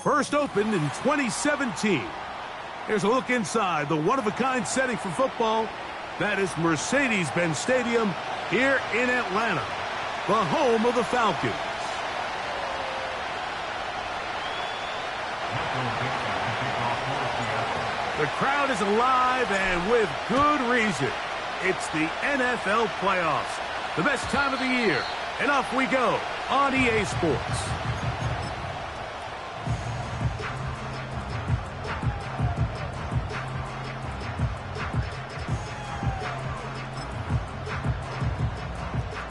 First opened in 2017. Here's a look inside the one-of-a-kind setting for football. That is Mercedes-Benz Stadium here in Atlanta, the home of the Falcons. The crowd is alive, and with good reason. It's the NFL playoffs, the best time of the year, and off we go on EA Sports.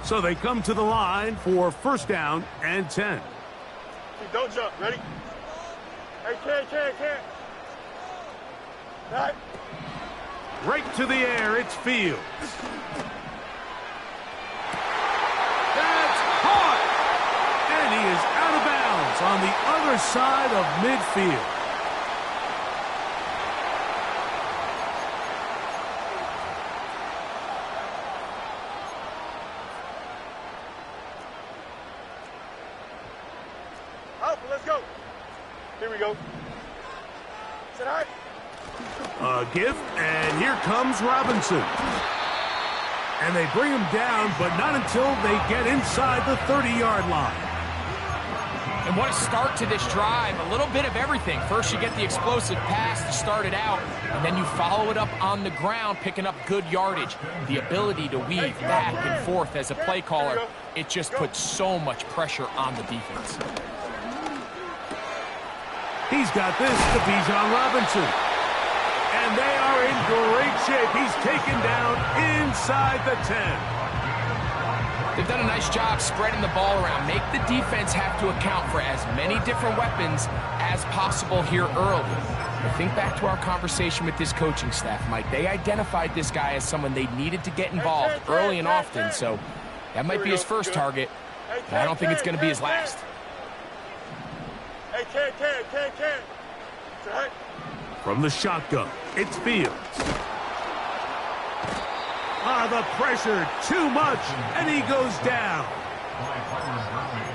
So they come to the line for first down and 10. Don't jump. Ready? Hey, can't. Right. Right to the air, it's Fields. That's caught! And he is out of bounds on the other side of midfield. Alpha, let's go. Here we go. Sit high. A give, and here comes Robinson. And they bring him down, but not until they get inside the 30-yard line. And what a start to this drive. A little bit of everything. First, you get the explosive pass to start it out, and then you follow it up on the ground, picking up good yardage. The ability to weave back and forth as a play caller, it just puts so much pressure on the defense. He's got this to Bijan Robinson. And they are in great shape. He's taken down inside the 10. They've done a nice job spreading the ball around. Make the defense have to account for as many different weapons as possible here early. But think back to our conversation with this coaching staff, Mike. They identified this guy as someone they needed to get involved early and often, so that might be his first target, but I don't think it's going to be his last. Hey, can't. Right. From the shotgun, it's Fields. The pressure, too much, and he goes down.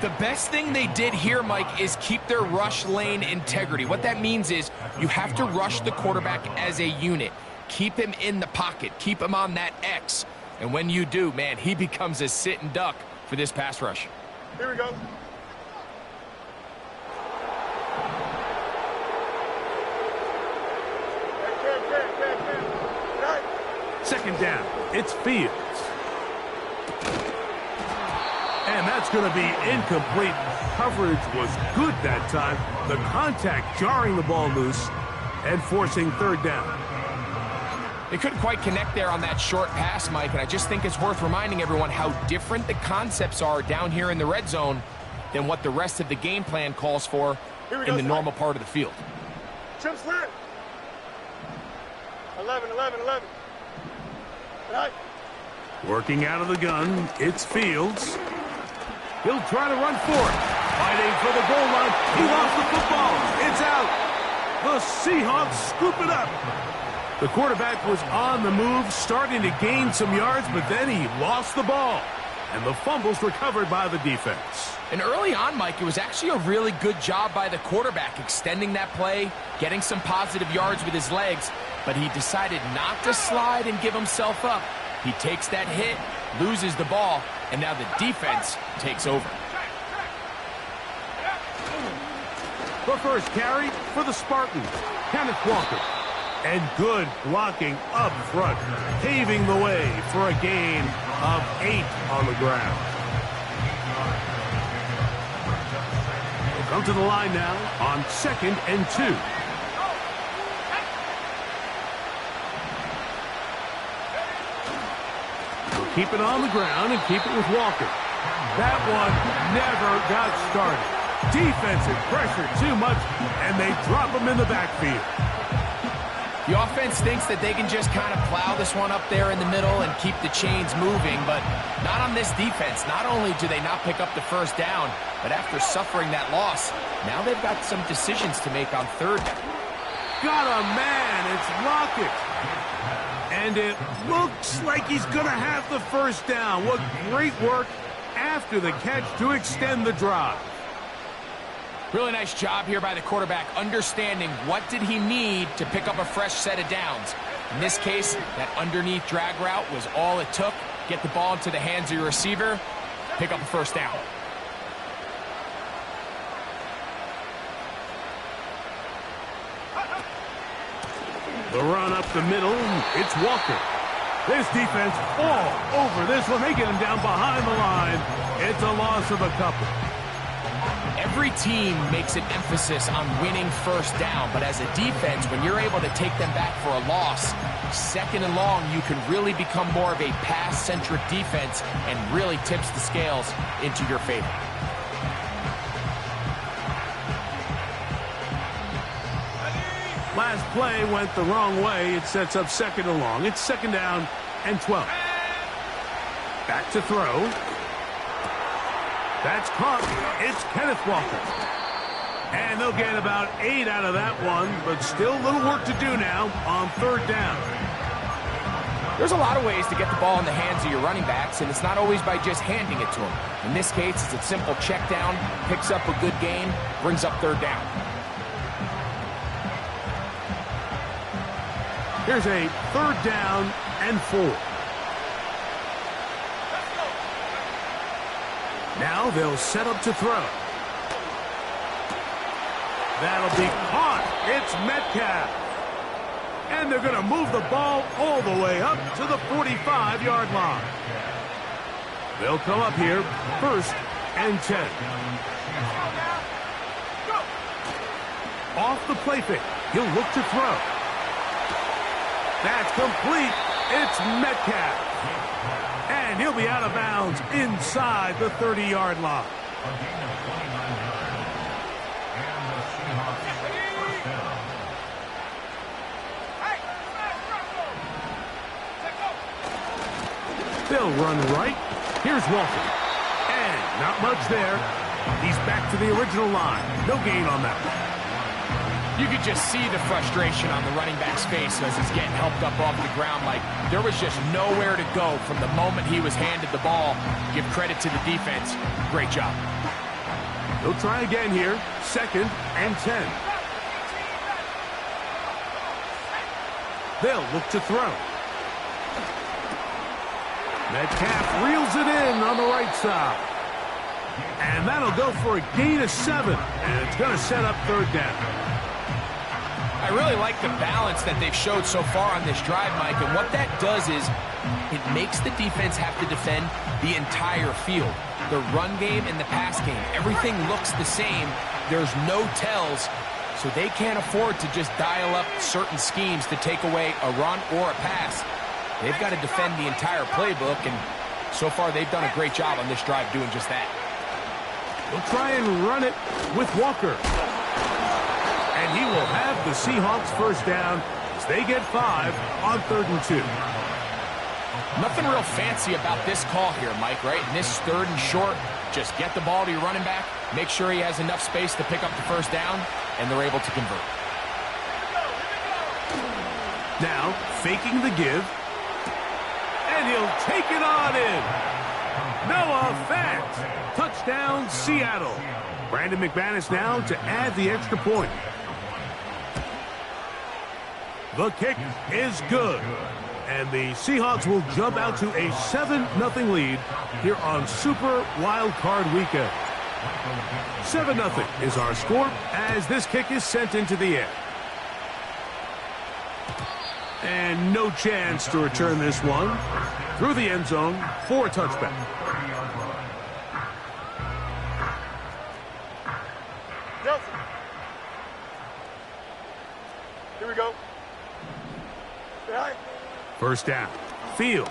The best thing they did here, Mike, is keep their rush lane integrity. What that means is you have to rush the quarterback as a unit. Keep him in the pocket. Keep him on that X. And when you do, man, he becomes a sit and duck for this pass rush. Here we go. Second down, it's Fields. And that's going to be incomplete. Coverage was good that time. The contact jarring the ball loose and forcing third down. They couldn't quite connect there on that short pass, Mike, and I just think it's worth reminding everyone how different the concepts are down here in the red zone than what the rest of the game plan calls for in the normal part of the field. Jump slant. 11. Right. Working out of the gun, it's Fields. He'll try to run for it. Fighting for the goal line. He lost the football. It's out. The Seahawks scoop it up. The quarterback was on the move, starting to gain some yards, but then he lost the ball. And the fumble's recovered by the defense. And early on, Mike, it was actually a really good job by the quarterback, extending that play, getting some positive yards with his legs, but he decided not to slide and give himself up. He takes that hit, loses the ball, and now the defense takes over. The first carry for the Spartans, Kenneth Walker. And good blocking up front, paving the way for a gain of 8 on the ground. We'll come to the line now on 2nd and 2. We'll keep it on the ground and keep it with Walker. That one never got started. Defensive pressure too much, and they drop him in the backfield. The offense thinks that they can just kind of plow this one up there in the middle and keep the chains moving, but not on this defense. Not only do they not pick up the first down, but after suffering that loss, now they've got some decisions to make on third down. Got a man, it's Lockett. And it looks like he's going to have the first down. What great work after the catch to extend the drive. Really nice job here by the quarterback, understanding what did he need to pick up a fresh set of downs. In this case, that underneath drag route was all it took. Get the ball into the hands of your receiver, pick up a first down. The run up the middle, it's Walker. This defense all over this one. They get him down behind the line. It's a loss of a couple. Every team makes an emphasis on winning first down, but as a defense, when you're able to take them back for a loss, second and long, you can really become more of a pass-centric defense and really tips the scales into your favor. Last play went the wrong way. It sets up second and long. It's second down and 12. Back to throw. That's caught. It's Kenneth Walker. And they'll get about 8 out of that one, but still a little work to do now on third down. There's a lot of ways to get the ball in the hands of your running backs, and it's not always by just handing it to them. In this case, it's a simple check down, picks up a good gain, brings up third down. Here's a third down and 4. Now they'll set up to throw. That'll be caught. It's Metcalf. And they're going to move the ball all the way up to the 45-yard line. They'll come up here, first and 10. Off the play fake. He'll look to throw. That's complete. It's Metcalf. And he'll be out of bounds inside the 30-yard line. They'll run right. Here's Walker. And not much there. He's back to the original line. No gain on that one. You could just see the frustration on the running back's face as he's getting helped up off the ground. Like there was just nowhere to go from the moment he was handed the ball. Give credit to the defense. Great job. They'll try again here. Second and 10. They'll look to throw. Metcalf reels it in on the right side. And that'll go for a gain of 7. And it's going to set up third down. I really like the balance that they've showed so far on this drive, Mike, and what that does is it makes the defense have to defend the entire field. The run game and the pass game, everything looks the same. There's no tells, so they can't afford to just dial up certain schemes to take away a run or a pass. They've got to defend the entire playbook, and so far they've done a great job on this drive doing just that. They'll try and run it with Walker. And he will have the Seahawks first down as they get 5 on 3rd and 2. Nothing real fancy about this call here, Mike, right? In this 3rd and short, just get the ball to your running back, make sure he has enough space to pick up the first down, and they're able to convert. Now, faking the give. And he'll take it on in. Noah Fant. Touchdown, Seattle. Brandon McManus now to add the extra point. The kick is good. And the Seahawks will jump out to a 7-0 lead here on Super Wild Card Weekend. 7-0 is our score as this kick is sent into the air. And no chance to return this one through the end zone for a touchback. Nelson. Here we go. First down. Fields.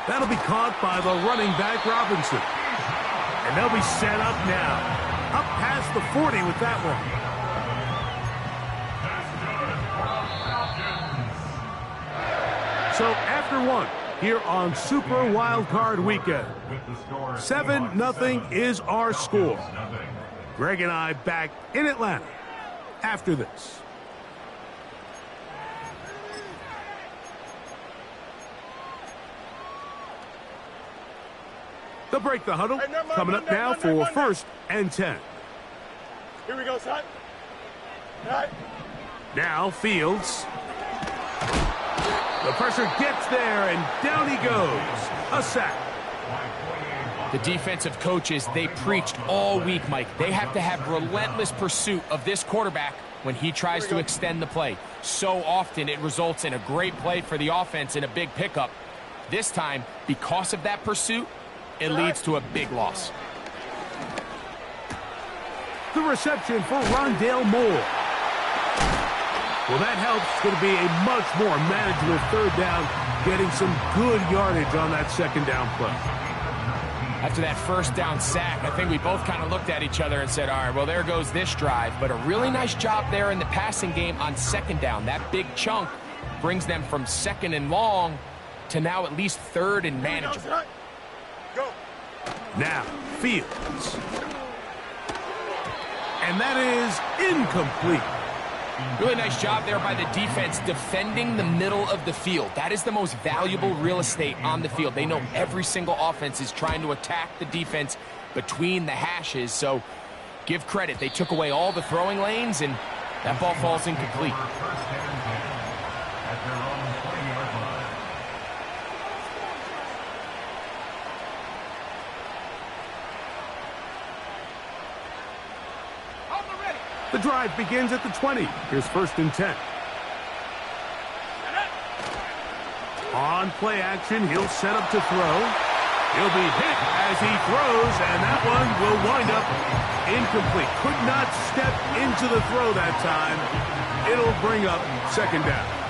That'll be caught by the running back, Robinson. And they'll be set up now. Up past the 40 with that one. So after one, here on Super Wild Card Weekend, 7-0 is our score. Greg and I back in Atlanta after this. They'll break the huddle. Hey, Coming up now for 1st and 10. Here we go, son. All right. Now Fields. The pressure gets there, and down he goes. A sack. The defensive coaches, they preached all week, Mike. They have to have relentless pursuit of this quarterback when he tries to extend the play. So often it results in a great play for the offense and a big pickup. This time, because of that pursuit, it leads to a big loss. The reception for Rondale Moore. Well, that helps. It's going to be a much more manageable 3rd down, getting some good yardage on that 2nd down play. After that 1st down sack, I think we both kind of looked at each other and said, all right, well, there goes this drive. But a really nice job there in the passing game on 2nd down. That big chunk brings them from 2nd and long to now at least 3rd and manageable. Go. Now, Fields. And that is incomplete. Really nice job there by the defense defending the middle of the field. That is the most valuable real estate on the field. They know every single offense is trying to attack the defense between the hashes. So give credit. They took away all the throwing lanes, and that ball falls incomplete. The drive begins at the 20. Here's 1st and 10. On play action, he'll set up to throw. He'll be hit as he throws, and that one will wind up incomplete. Could not step into the throw that time. It'll bring up 2nd down.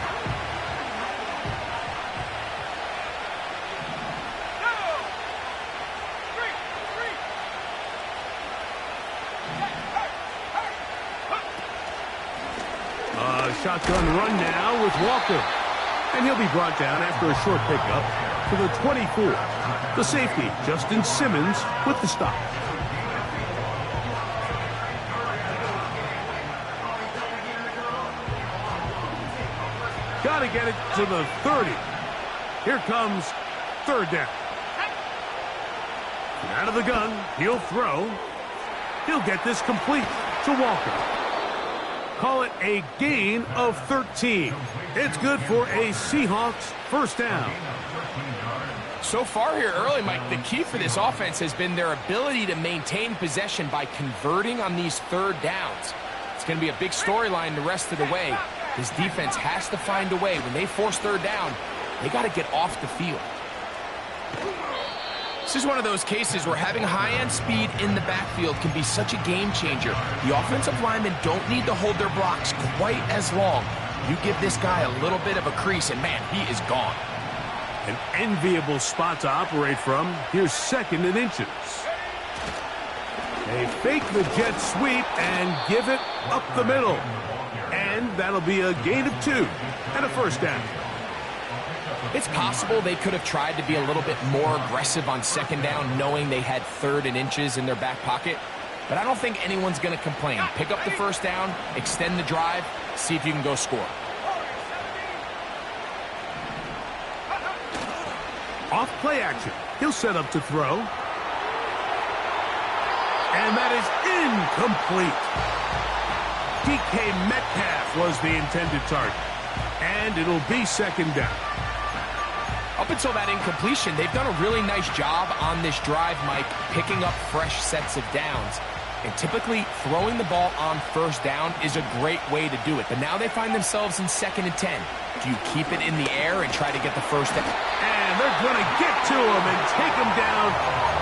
Shotgun run now with Walker. And he'll be brought down after a short pickup to the 24. The safety, Justin Simmons, with the stop. Got to get it to the 30. Here comes 3rd down. Out of the gun, he'll throw. He'll get this complete to Walker. Call it a gain of 13. It's good for a Seahawks 1st down. So far here early, Mike, the key for this offense has been their ability to maintain possession by converting on these 3rd downs. It's going to be a big storyline the rest of the way. This defense has to find a way. When they force 3rd down, they got to get off the field. This is one of those cases where having high-end speed in the backfield can be such a game changer. The offensive linemen don't need to hold their blocks quite as long. You give this guy a little bit of a crease, and man, he is gone. An enviable spot to operate from. Here's 2nd and inches. They fake the jet sweep and give it up the middle. And that'll be a gain of 2 and a 1st down. It's possible they could have tried to be a little bit more aggressive on 2nd down, knowing they had 3rd and inches in their back pocket. But I don't think anyone's going to complain. Pick up the 1st down, extend the drive, see if you can go score. Off play action. He'll set up to throw. And that is incomplete. DK Metcalf was the intended target. And it'll be 2nd down. Up until that incompletion, they've done a really nice job on this drive, Mike, picking up fresh sets of downs. And typically, throwing the ball on 1st down is a great way to do it. But now they find themselves in 2nd and 10. Do you keep it in the air and try to get the 1st down? And they're going to get to him and take him down,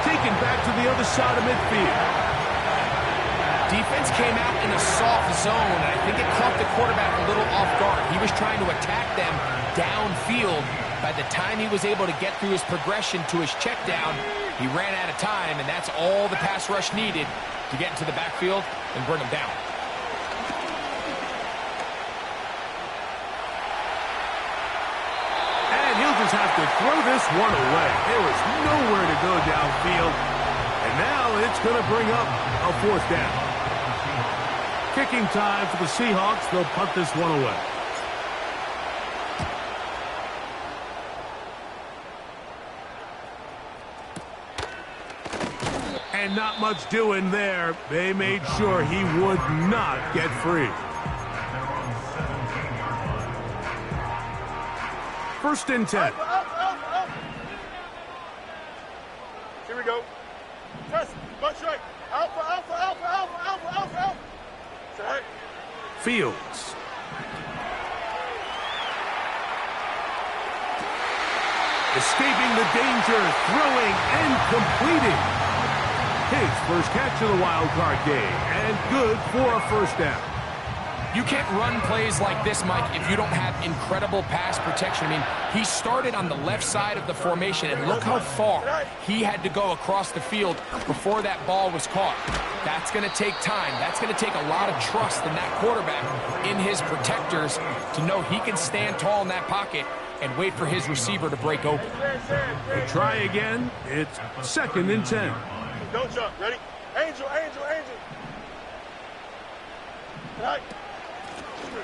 taken back to the other side of midfield. Defense came out in a soft zone, and I think it caught the quarterback a little off guard. He was trying to attack them downfield. By the time he was able to get through his progression to his check down, he ran out of time, and that's all the pass rush needed to get into the backfield and bring him down. And he'll just have to throw this one away. There was nowhere to go downfield. And now it's going to bring up a 4th down. Kicking time for the Seahawks. They'll punt this one away. And not much doing there. They made sure he would not get free. First and 10. Here we go. Press. Much right. Alpha, alpha, alpha, alpha, alpha, alpha, alpha. Right. Fields. Escaping the danger, throwing and completing. His first catch of the wild card game, and good for a first down. You can't run plays like this, Mike, if you don't have incredible pass protection. I mean, he started on the left side of the formation, and look how far he had to go across the field before that ball was caught. That's going to take time. That's going to take a lot of trust in that quarterback, in his protectors, to know he can stand tall in that pocket and wait for his receiver to break open. They try again. It's second and 10. Don't jump. Ready? Angel, angel, angel. Right.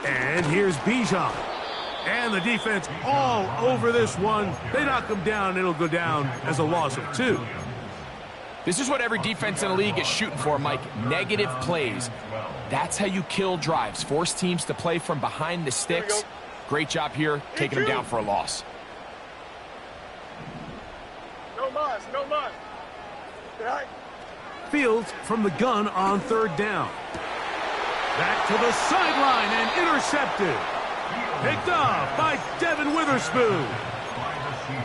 And here's Bijan. And the defense all over this one. They knock him down. It'll go down as a loss of 2. This is what every defense in the league is shooting for, Mike. Negative plays. That's how you kill drives. Force teams to play from behind the sticks. Great job here, taking them down for a loss. No mas, no mas. Right. Fields from the gun on third down. Back to the sideline and intercepted. Picked off by Devin Witherspoon.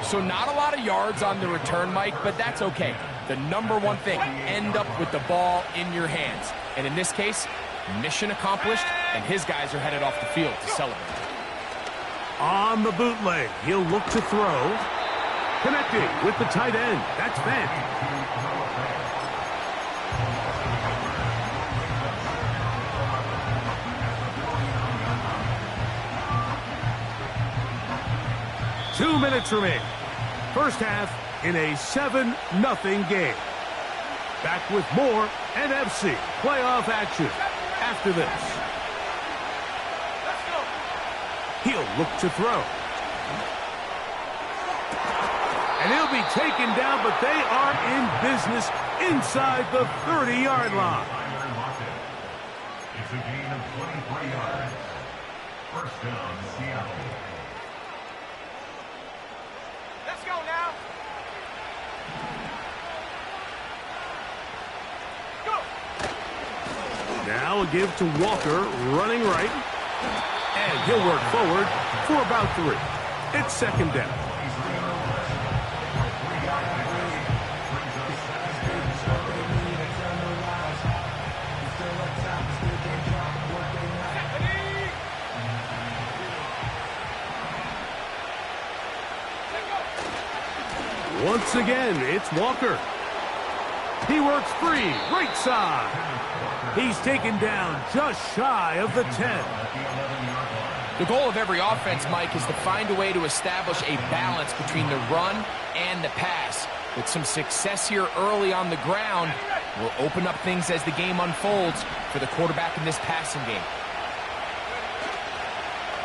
So not a lot of yards on the return, Mike, but that's okay. The number one thing, end up with the ball in your hands. And in this case, mission accomplished, and his guys are headed off the field to celebrate. On the bootleg, he'll look to throw. Connecting with the tight end. That's Fant. Two minutes remain. First half in a 7-0 game. Back with more NFC playoff action after this. He'll look to throw. And he'll be taken down, but they are in business inside the 30-yard line. It's a gain of 23 yards. First down, Seattle. Let's go now. Go. Now a give to Walker, running right. And he'll work forward for about 3. It's second down. Once again, it's Walker. He works free, right side. He's taken down just shy of the 10. The goal of every offense, Mike, is to find a way to establish a balance between the run and the pass. With some success here early on the ground, will open up things as the game unfolds for the quarterback in this passing game.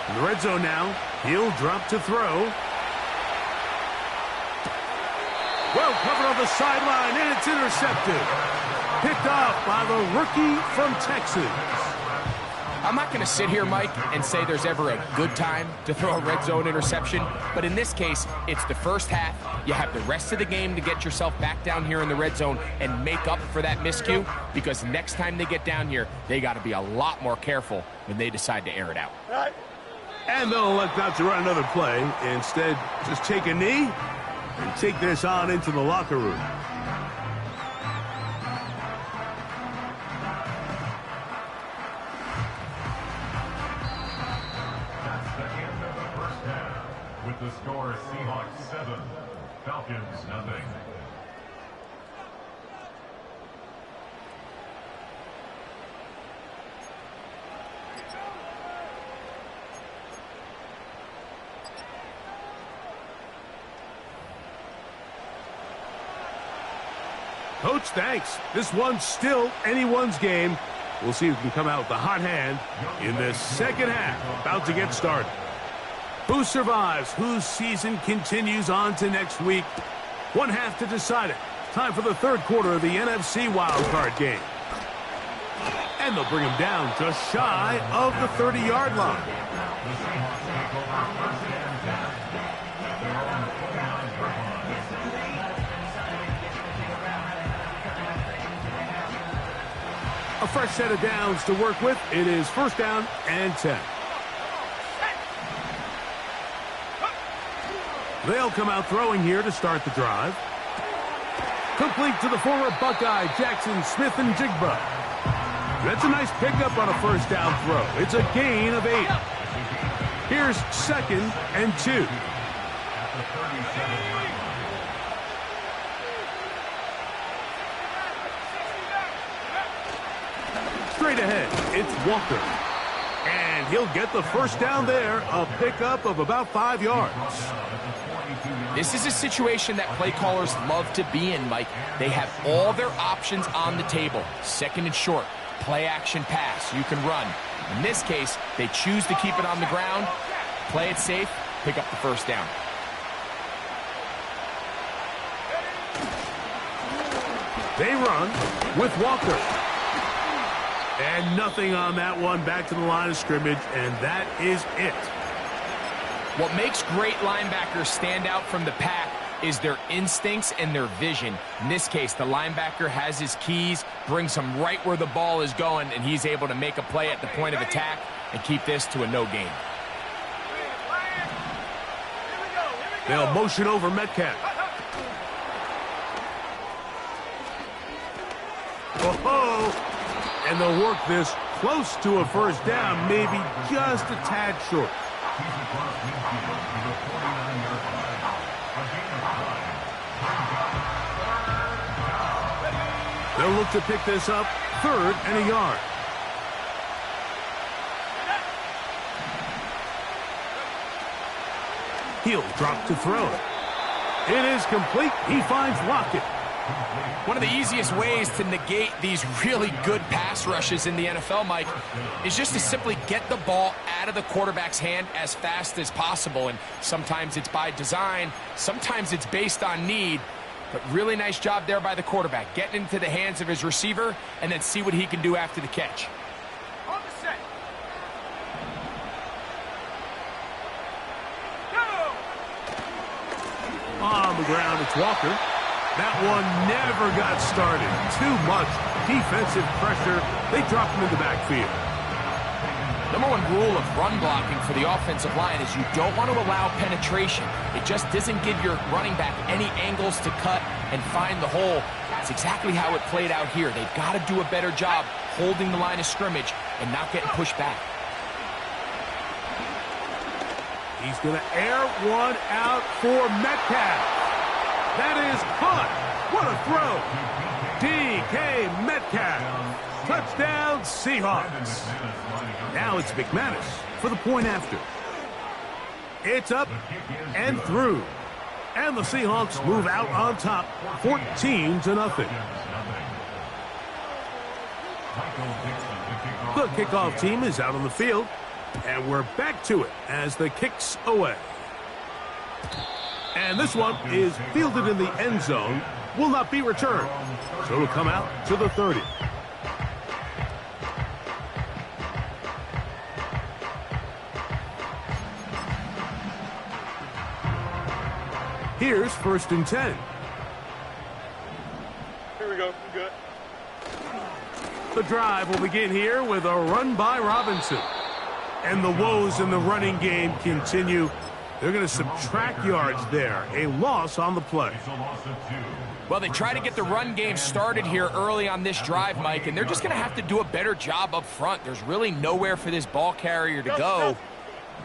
In the red zone now, he'll drop to throw. Well covered on the sideline, and it's intercepted. Picked off by the rookie from Texas. I'm not going to sit here, Mike, and say there's ever a good time to throw a red zone interception, but in this case, it's the first half. You have the rest of the game to get yourself back down here in the red zone and make up for that miscue, because next time they get down here, they got to be a lot more careful when they decide to air it out. And they'll elect not to run another play. Instead, just take a knee and take this on into the locker room. That's the end of the first half. With the score Seahawks 7, Falcons 0. Coach, thanks. This one's still anyone's game. We'll see who can come out with the hot hand in this second half. About to get started. Who survives? Whose season continues on to next week? One half to decide it. Time for the third quarter of the NFC wildcard game. And they'll bring him down just shy of the 30-yard line. A fresh set of downs to work with. It is first down and 10. They'll come out throwing here to start the drive. Complete to the former Buckeye, Jackson Smith-Njigba. That's a nice pickup on a first down throw. It's a gain of 8. Here's second and 2. Straight ahead, it's Walker. And he'll get the first down there, a pickup of about 5 yards. This is a situation that play callers love to be in, Mike. They have all their options on the table. Second and short, play action pass, you can run. In this case, they choose to keep it on the ground, play it safe, pick up the first down. They run with Walker. And nothing on that one, back to the line of scrimmage, and that is it. What makes great linebackers stand out from the pack is their instincts and their vision. In this case, the linebacker has his keys, brings him right where the ball is going, and he's able to make a play at the point of attack and keep this to a no gain. They'll motion over Metcalf. Oh, and they'll work this close to a first down, maybe just a tad short. They'll look to pick this up, third and a yard. He'll drop to throw. It is complete. He finds Lockett. One of the easiest ways to negate these really good pass rushes in the NFL, Mike, is just to simply get the ball out of the quarterback's hand as fast as possible. And sometimes it's by design, sometimes it's based on need. But really nice job there by the quarterback, getting into the hands of his receiver and then see what he can do after the catch. On the set. On the ground, it's Walker. That one never got started. Too much defensive pressure. They drop him in the backfield. Number one rule of run blocking for the offensive line is you don't want to allow penetration. It just doesn't give your running back any angles to cut and find the hole. That's exactly how it played out here. They've got to do a better job holding the line of scrimmage and not getting pushed back. He's going to air one out for Metcalf. That is caught. What a throw. DK Metcalf. Touchdown, Seahawks. Now it's McManus for the point after. It's up and through. And the Seahawks move out on top, 14-0. The kickoff team is out on the field, and we're back to it as the kick's away. And this one is fielded in the end zone, will not be returned. So it'll come out to the 30. Here's first and 10. Here we go. We're good. The drive will begin here with a run by Robinson. And the woes in the running game continue. They're going to subtract yards there. A loss on the play. Well, they try to get the run game started here early on this drive, Mike, and they're just going to have to do a better job up front. There's really nowhere for this ball carrier to go.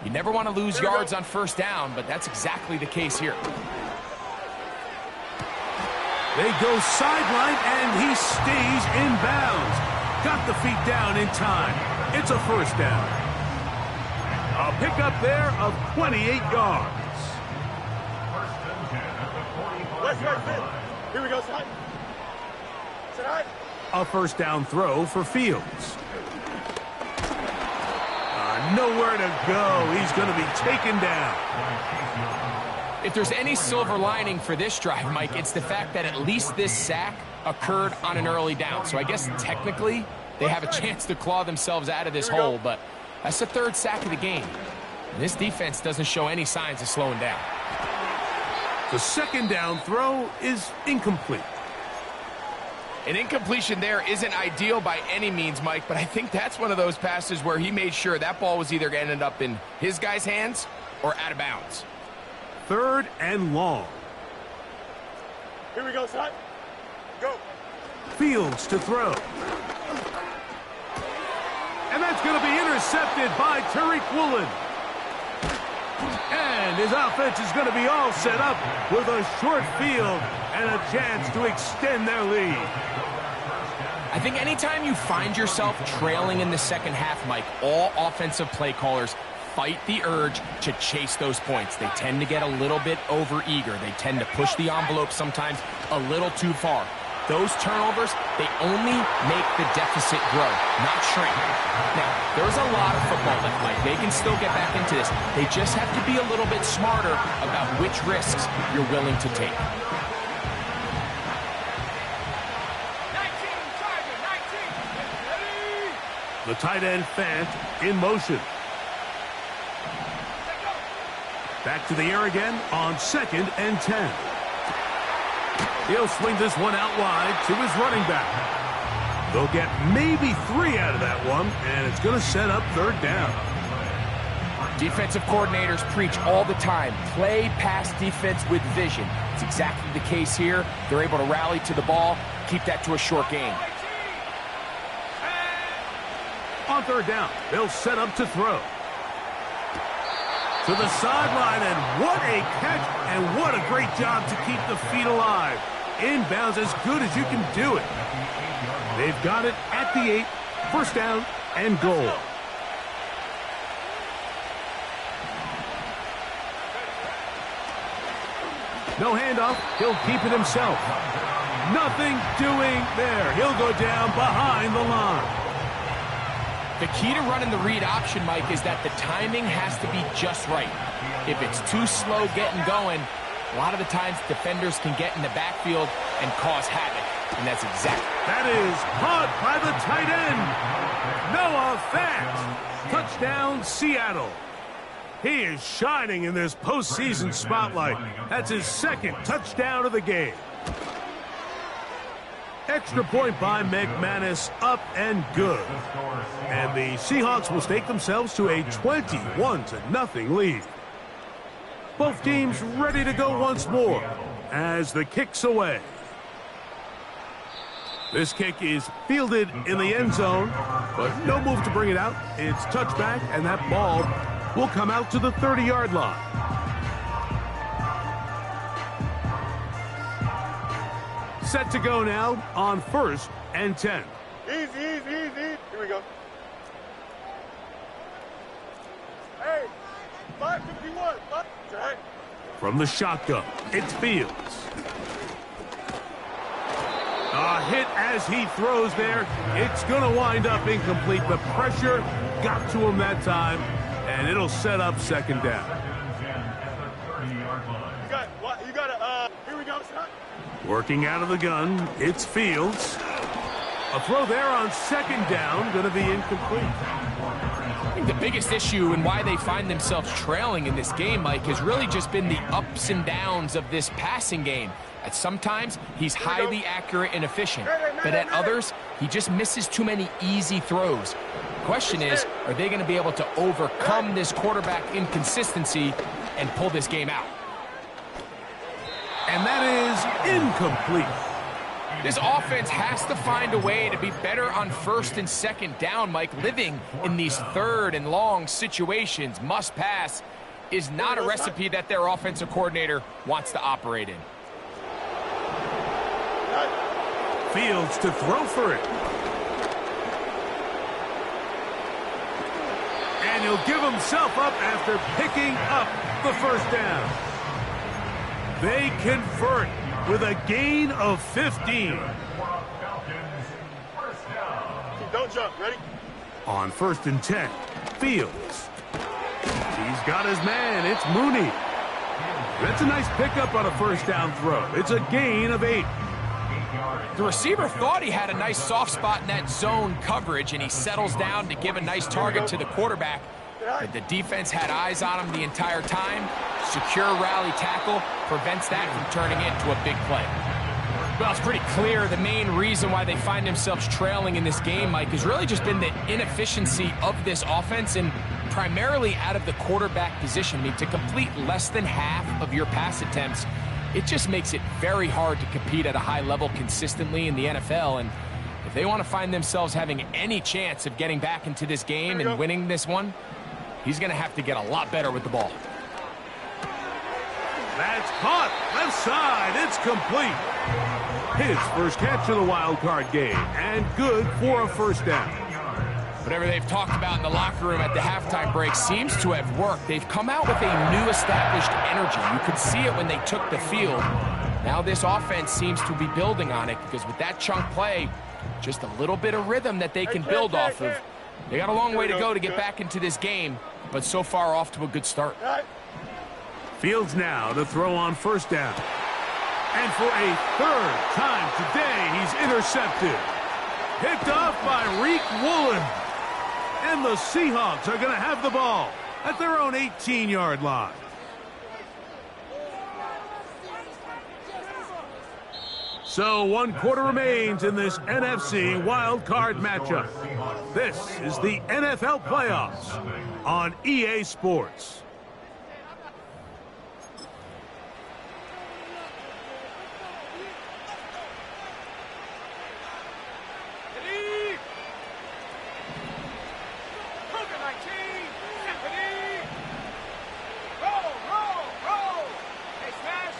You never want to lose yards on first down, but that's exactly the case here. They go sideline, and he stays in bounds. Got the feet down in time. It's a first down. A pickup there of 28 yards. Here we go, side. Side. A first down throw for Fields. Nowhere to go. He's going to be taken down. If there's any silver lining for this drive, Mike, it's the fact that at least this sack occurred on an early down. So I guess technically they have a chance to claw themselves out of this hole, but that's the third sack of the game. And this defense doesn't show any signs of slowing down. The second down throw is incomplete. An incompletion there isn't ideal by any means, Mike, but I think that's one of those passes where he made sure that ball was either going to end up in his guy's hands or out of bounds. Third and long. Here we go, son. Go. Fields to throw. And that's going to be intercepted by Tariq Woolen. And his offense is going to be all set up with a short field and a chance to extend their lead. I think anytime you find yourself trailing in the second half, Mike, all offensive play callers fight the urge to chase those points. They tend to get a little bit overeager. They tend to push the envelope sometimes a little too far. Those turnovers, they only make the deficit grow, not shrink. Now, there's a lot of football left, Mike. They can still get back into this. They just have to be a little bit smarter about which risks you're willing to take. 19, The tight end Fant in motion. Back to the air again on 2nd and 10. He'll swing this one out wide to his running back. They'll get maybe 3 out of that one, and it's going to set up third down. Defensive coordinators preach all the time, play pass defense with vision. It's exactly the case here. They're able to rally to the ball, keep that to a short gain. On third down, they'll set up to throw. To the sideline, and what a catch, and what a great job to keep the feet alive. Inbounds as good as you can do it. They've got it at the 8, first down and goal. No handoff, he'll keep it himself. Nothing doing there. He'll go down behind the line. The key to running the read option, Mike, is that the timing has to be just right. If it's too slow getting going, a lot of the times defenders can get in the backfield and cause havoc, and that's exactly. That is caught by the tight end, Noah Fant. Touchdown, Seattle. He is shining in this postseason spotlight. That's his 2nd touchdown of the game. Extra point by McManus, up and good. And the Seahawks will stake themselves to a 21-0 lead. Both teams ready to go once more as the kick's away. This kick is fielded in the end zone, but no move to bring it out. It's touchback, and that ball will come out to the 30-yard line. Set to go now on 1st and 10. Easy, easy, easy. Here we go. Hey, 551. Right. From the shotgun, it's Fields. A hit as he throws there. It's going to wind up incomplete. The pressure got to him that time, and it'll set up 2nd down. You got it. Here we go, son. Working out of the gun, it's Fields. A throw there on 2nd down, going to be incomplete. I think the biggest issue and why they find themselves trailing in this game, Mike, has really just been the ups and downs of this passing game. At sometimes, he's highly accurate and efficient, but at others, he just misses too many easy throws. The question is, are they going to be able to overcome this quarterback inconsistency and pull this game out? And that is incomplete. This offense has to find a way to be better on 1st and 2nd down, Mike. Living in these 3rd and long situations, must pass, is not a recipe that their offensive coordinator wants to operate in. Fields to throw for it. And he'll give himself up after picking up the first down. They convert with a gain of 15. Don't jump. Ready? On 1st and 10, Fields. He's got his man. It's Mooney. That's a nice pickup on a first down throw. It's a gain of 8. The receiver thought he had a nice soft spot in that zone coverage, and he settles down to give a nice target to the quarterback. But the defense had eyes on him the entire time. Secure rally tackle prevents that from turning into a big play. Well, it's pretty clear the main reason why they find themselves trailing in this game, Mike, has really just been the inefficiency of this offense and primarily out of the quarterback position. I mean, to complete less than half of your pass attempts, it just makes it very hard to compete at a high level consistently in the NFL. And if they want to find themselves having any chance of getting back into this game and winning this one, he's going to have to get a lot better with the ball. That's caught. Left side. It's complete. His first catch of the wild card game, and good for a first down. Whatever they've talked about in the locker room at the halftime break seems to have worked. They've come out with a new established energy. You could see it when they took the field. Now this offense seems to be building on it because with that chunk play, just a little bit of rhythm that they can build off of. They got a long way to go to get back into this game, but so far off to a good start. Fields now to throw on first down. And for a third time today, he's intercepted. Picked off by Reek Woolen. And the Seahawks are going to have the ball at their own 18-yard line. So 1 quarter remains in this NFC wild card matchup. This is the NFL playoffs on EA Sports.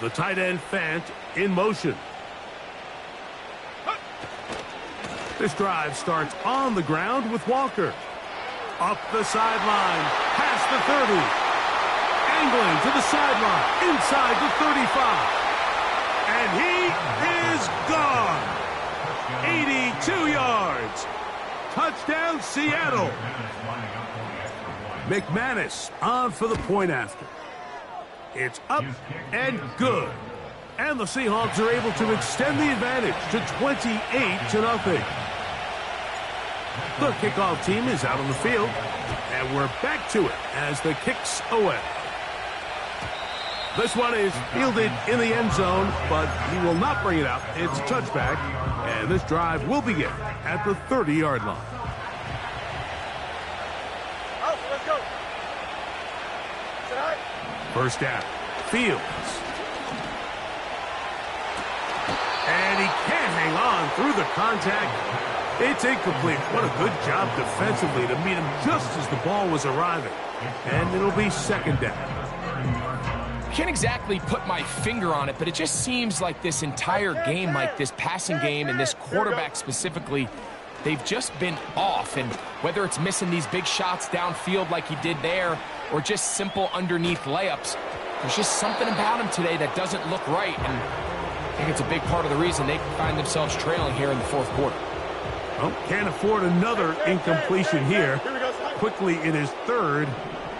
The tight end Fant in motion. This drive starts on the ground with Walker. Up the sideline, past the 30. Angling to the sideline, inside the 35. And he is gone. 82 yards. Touchdown, Seattle. McManus on for the point after. It's up and good. And the Seahawks are able to extend the advantage to 28-0. The kickoff team is out on the field. And we're back to it as the kick's away. This one is fielded in the end zone, but he will not bring it out. It's a touchback. And this drive will begin at the 30-yard line. Let's go. First down, Fields. And he can't hang on through the contact. It's incomplete. What a good job defensively to meet him just as the ball was arriving. And it'll be second down. I can't exactly put my finger on it, but it just seems like this entire game, like this passing game and this quarterback specifically, they've just been off. And whether it's missing these big shots downfield like he did there or just simple underneath layups, there's just something about him today that doesn't look right. And I think it's a big part of the reason they find themselves trailing here in the fourth quarter. Well, can't afford another incompletion here. Quickly, it is 3rd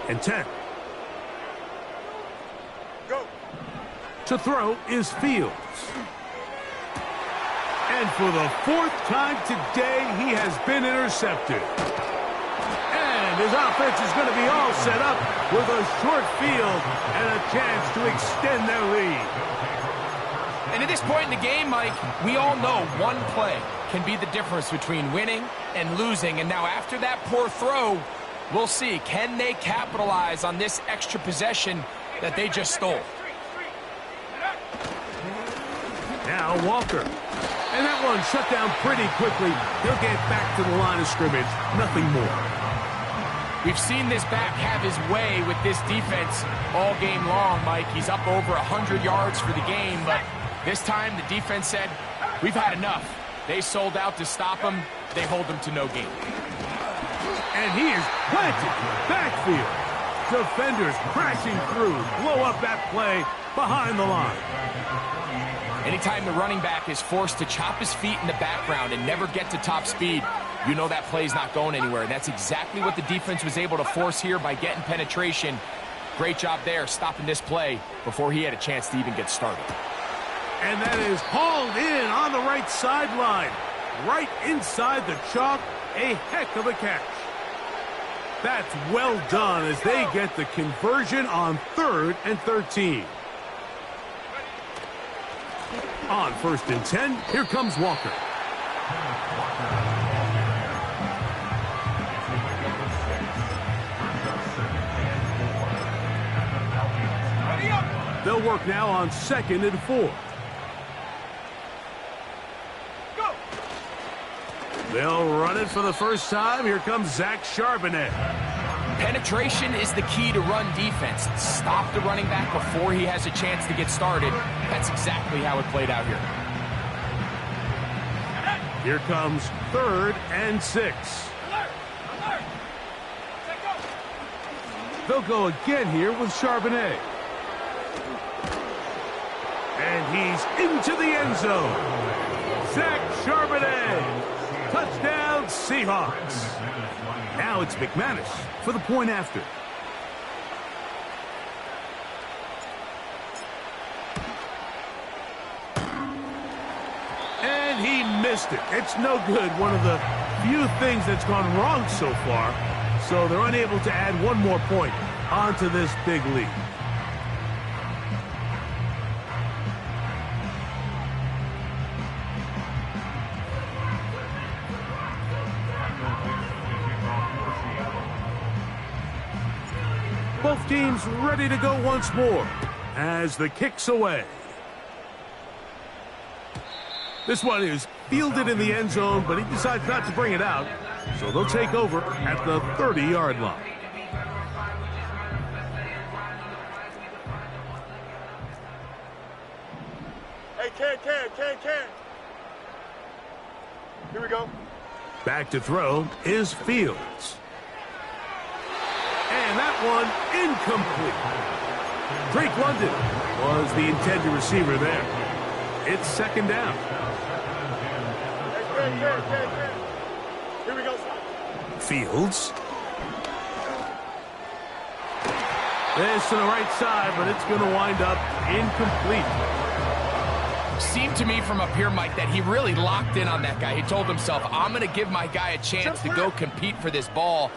and 10. Go. To throw is Fields. And for the 4th time today, he has been intercepted. And his offense is going to be all set up with a short field and a chance to extend their lead. And at this point in the game, Mike, we all know one play can be the difference between winning and losing. And now after that poor throw, we'll see, can they capitalize on this extra possession that they just stole? Now Walker. And that one shut down pretty quickly. He'll get back to the line of scrimmage. Nothing more. We've seen this back have his way with this defense all game long, Mike. He's up over 100 yards for the game, but this time the defense said, we've had enough. They sold out to stop him. They hold him to no gain. And he is planted backfield. Defenders crashing through. Blow up that play behind the line. Anytime the running back is forced to chop his feet in the background and never get to top speed, you know that play's not going anywhere. And that's exactly what the defense was able to force here by getting penetration. Great job there, stopping this play before he had a chance to even get started. And that is hauled in on the right sideline. Right inside the chalk. A heck of a catch. That's well done as they get the conversion on 3rd and 13. On 1st and 10, here comes Walker. They'll work now on 2nd and 4. They'll run it for the first time. Here comes Zach Charbonnet. Penetration is the key to run defense. Stop the running back before he has a chance to get started. That's exactly how it played out here. Here comes 3rd and 6. They'll go again here with Charbonnet. And he's into the end zone. Zach Charbonnet. Touchdown, Seahawks. Now it's McManus for the point after. And he missed it. It's no good. One of the few things that's gone wrong so far. So they're unable to add one more point onto this big lead. Both teams ready to go once more as the kick's away. This one is fielded in the end zone, but he decides not to bring it out, so they'll take over at the 30-yard line. Hey, can. Here we go. Back to throw is Fields. And that one incomplete. Drake London was the intended receiver there. It's 2nd down. Hey, here we go. Fields. This to the right side, but it's going to wind up incomplete. Seemed to me from up here, Mike, that he really locked in on that guy. He told himself, I'm going to give my guy a chance to go compete for this ball.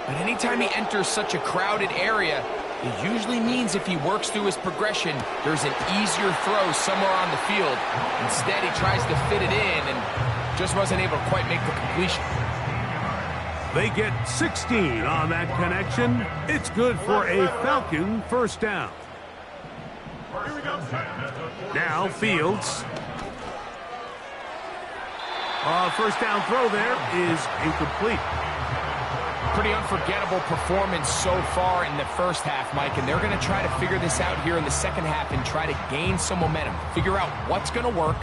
But anytime he enters such a crowded area, it usually means if he works through his progression, there's an easier throw somewhere on the field. Instead, he tries to fit it in and just wasn't able to quite make the completion. They get 16 on that connection. It's good for a Falcon 1st down. Here we go. Now Fields. 1st down throw there is incomplete. Pretty unforgettable performance so far in the first half, Mike, and they're going to try to figure this out here in the second half and try to gain some momentum. Figure out what's going to work,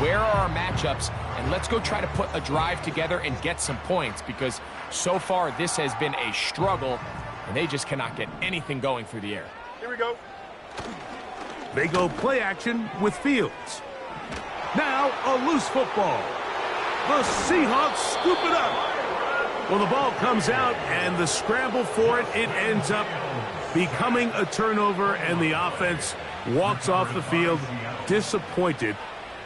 where are our matchups, and let's go try to put a drive together and get some points because so far this has been a struggle, and they just cannot get anything going through the air. Here we go. They go play action with Fields. Now a loose football. The Seahawks scoop it up. Well, the ball comes out, and the scramble for it, it ends up becoming a turnover, and the offense walks off the field disappointed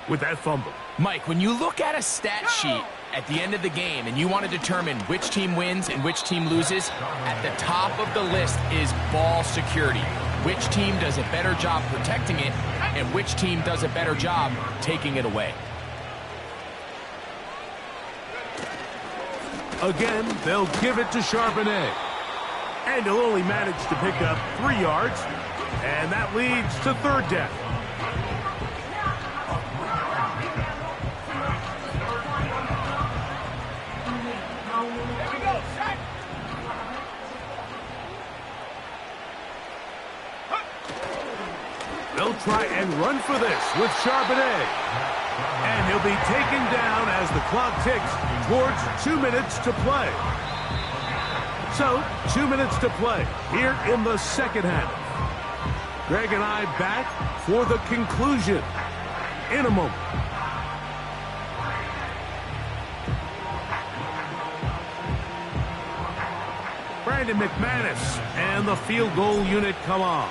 with that fumble. Mike, when you look at a stat sheet at the end of the game and you want to determine which team wins and which team loses, at the top of the list is ball security. Which team does a better job protecting it, and which team does a better job taking it away. Again, they'll give it to Charbonnet. And he'll only manage to pick up 3 yards. And that leads to 3rd down. They'll try and run for this with Charbonnet. And he'll be taken down as the clock ticks towards 2 minutes to play. So, 2 minutes to play here in the second half. Greg and I back for the conclusion in a moment. Brandon McManus, and the field goal unit come on.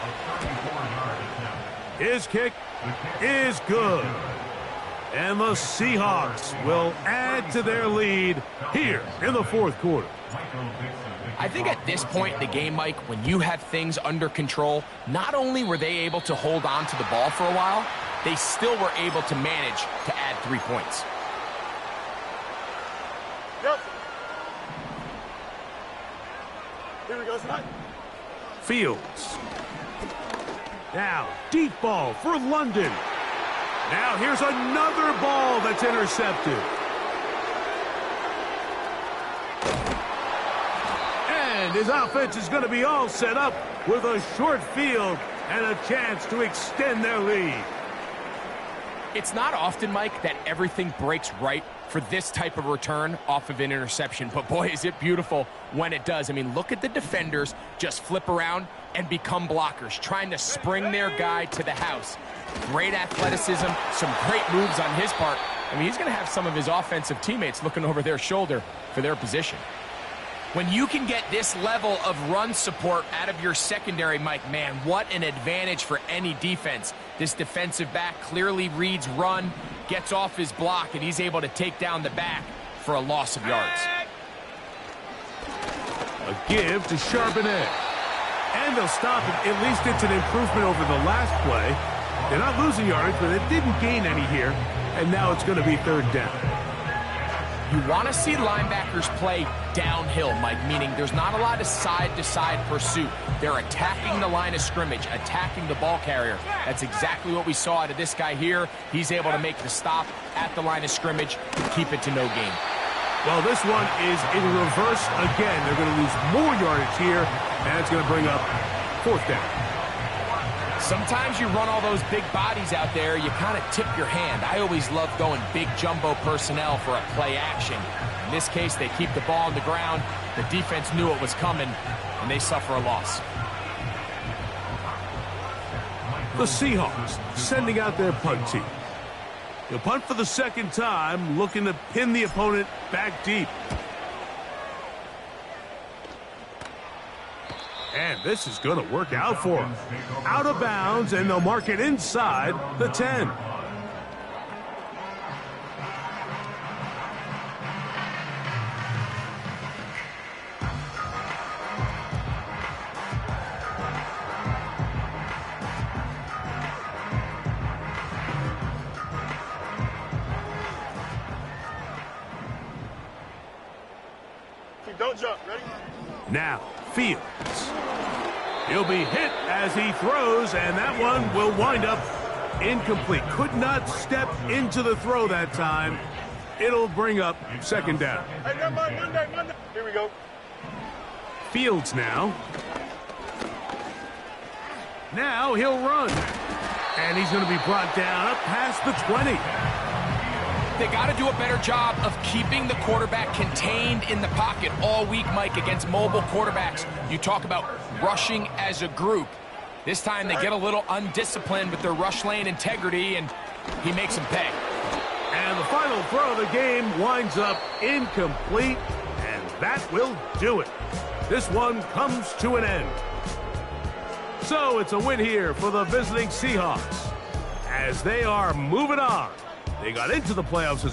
His kick is good. And the Seahawks will add to their lead here in the fourth quarter. I think at this point in the game, Mike, when you have things under control, not only were they able to hold on to the ball for a while, they still were able to manage to add 3 points. Yep. Here we go, tonight. Fields. Now, deep ball for London. Now here's another ball that's intercepted. And his offense is going to be all set up with a short field and a chance to extend their lead. It's not often, Mike, that everything breaks right for this type of return off of an interception. But boy, is it beautiful when it does. I mean, look at the defenders just flip around and become blockers, trying to spring their guy to the house. Great athleticism, some great moves on his part. I mean, he's going to have some of his offensive teammates looking over their shoulder for their position. When you can get this level of run support out of your secondary, Mike, man, what an advantage for any defense. This defensive back clearly reads run, gets off his block, and he's able to take down the back for a loss of yards. A give to Charbonnet. And they'll stop it. At least it's an improvement over the last play. They're not losing yards, but they didn't gain any here. And now it's going to be third down. You want to see linebackers play downhill, Mike, meaning there's not a lot of side-to-side pursuit. They're attacking the line of scrimmage, attacking the ball carrier. That's exactly what we saw out of this guy here. He's able to make the stop at the line of scrimmage to keep it to no gain. Well, this one is in reverse again. They're going to lose more yardage here, and it's going to bring up fourth down. Sometimes you run all those big bodies out there, you kind of tip your hand. I always love going big jumbo personnel for a play action. In this case, they keep the ball on the ground. The defense knew it was coming, and they suffer a loss. The Seahawks sending out their punt team. The punt for the second time, looking to pin the opponent back deep. And this is going to work out for them. Out of bounds, and they'll mark it inside the 10. Don't jump. Ready? Now, Fields. He'll be hit as he throws, and that one will wind up incomplete. Could not step into the throw that time. It'll bring up second down. Hey, never mind. Monday. Here we go. Fields now. Now he'll run. And he's going to be brought down up past the 20. They got to do a better job of keeping the quarterback contained in the pocket all week, Mike, against mobile quarterbacks. You talk about rushing as a group. This time they get a little undisciplined with their rush lane integrity, and he makes them pay. And the final throw of the game winds up incomplete, and that will do it. This one comes to an end. So it's a win here for the visiting Seahawks as they are moving on. They got into the playoffs as